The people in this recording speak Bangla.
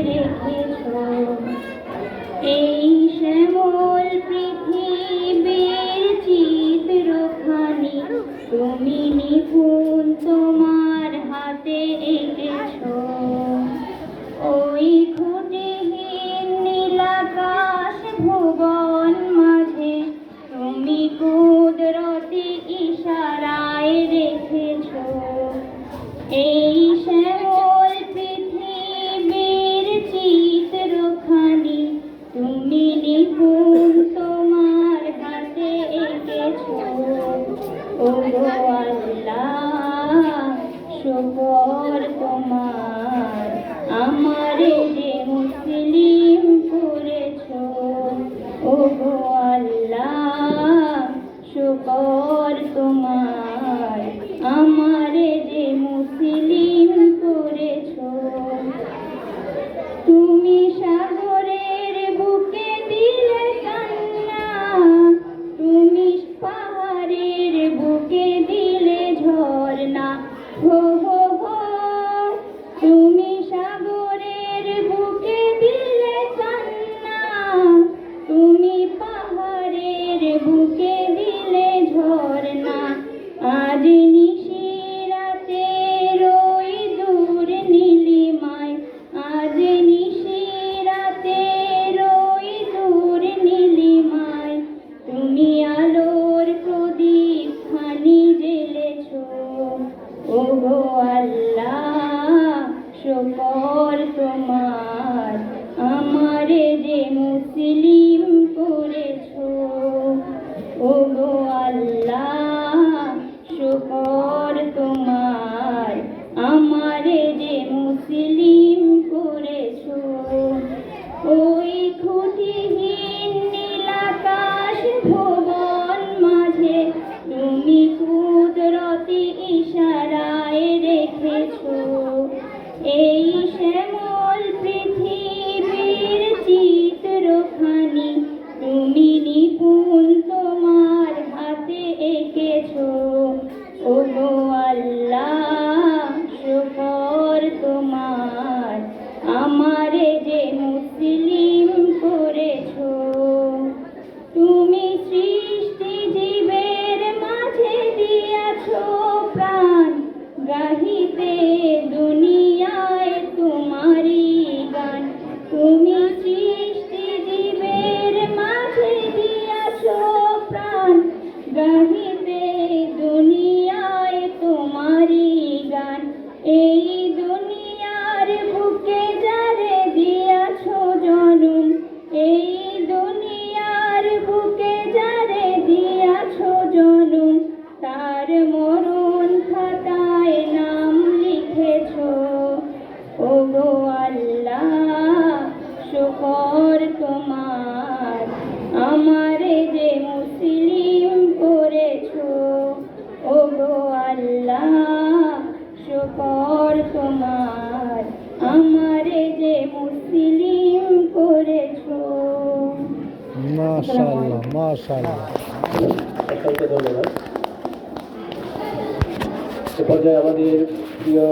রেখেছো এই শ্যামল পৃথিবীর চিত্রখানি তুমি নিপুণ তোমার হাতে এঁকেছো ওই খুঁটিহীন নীলাকাশ ভুবন মাঝে তুমি কুদরতি ইশারায় রেখেছো এই শ্যামল পৃথিবীর চিত্রখানি তুমি নিপুণ তোমার হাতে এঁকেছো ও গো আল্লাহ শুকর তোমার আমারে যে মুসলিম করেছো ও গো আল্লাহ শুকর তোমার আমারে যে মুসলিম করেছো তুমি সাগরের বুকে দিলে কান্না তুমি পাহাড়ের বুকে দিলে ঝর্ণা হো হো হো তুমি সাগরের বুকে দিলে কান্না তুমি পাহাড়ের বুকে দিলে ঝর্ণা আজ নিশিরাতে ওই দূর নীলিমায় আজ নিশিরাতে ওই দূর নীলিমায় তুমি আলোর প্রদীপ খানি জ্বেলেছো ও গো আল্লাহ শুকর তোমার আমারে যে মুসলিম করেছো ও গো আল্লাহ শুকর তোমার আমারে যে মুসলিম করেছো ওই খুঁটিহীন নীলাকাশ ভুবন মাঝে তুমি কুদরতি ইশারায় রেখেছো এই শ্যামল পৃথিবীর চিত্রখানি তুমি নিপুণ তোমার হাতে এঁকেছো ও গো আল্লাহ শুকর তোমার আমারে যে মুসলিম করেছো তুমি সৃষ্টি জীবের মাঝে দিয়াছো প্রাণ গাহিতে দুনিয়ায় তোমারি গান তুমি সৃষ্টি জীবের মাঝে দিয়াছো প্রাণ গাহিতে দুনিয়ায় তোমারি গান এই দুনিয়ার বুকে যারে দিয়াছো জনম এই দুনিয়ার বুকে যারে দিয়াছো জনম তার মরণ খাতায় নাম লিখেছো ও গো আল্লাহ শুকর তোমার আমারে যে মুসলিম করেছো ও গো আল্লাহ শুকর তোমার আমারে যে মুসলিম করেছো মাশাআল্লাহ মাশাআল্লাহ ধন্যবাদ। এ পর্যায়ে আমাদের প্রিয়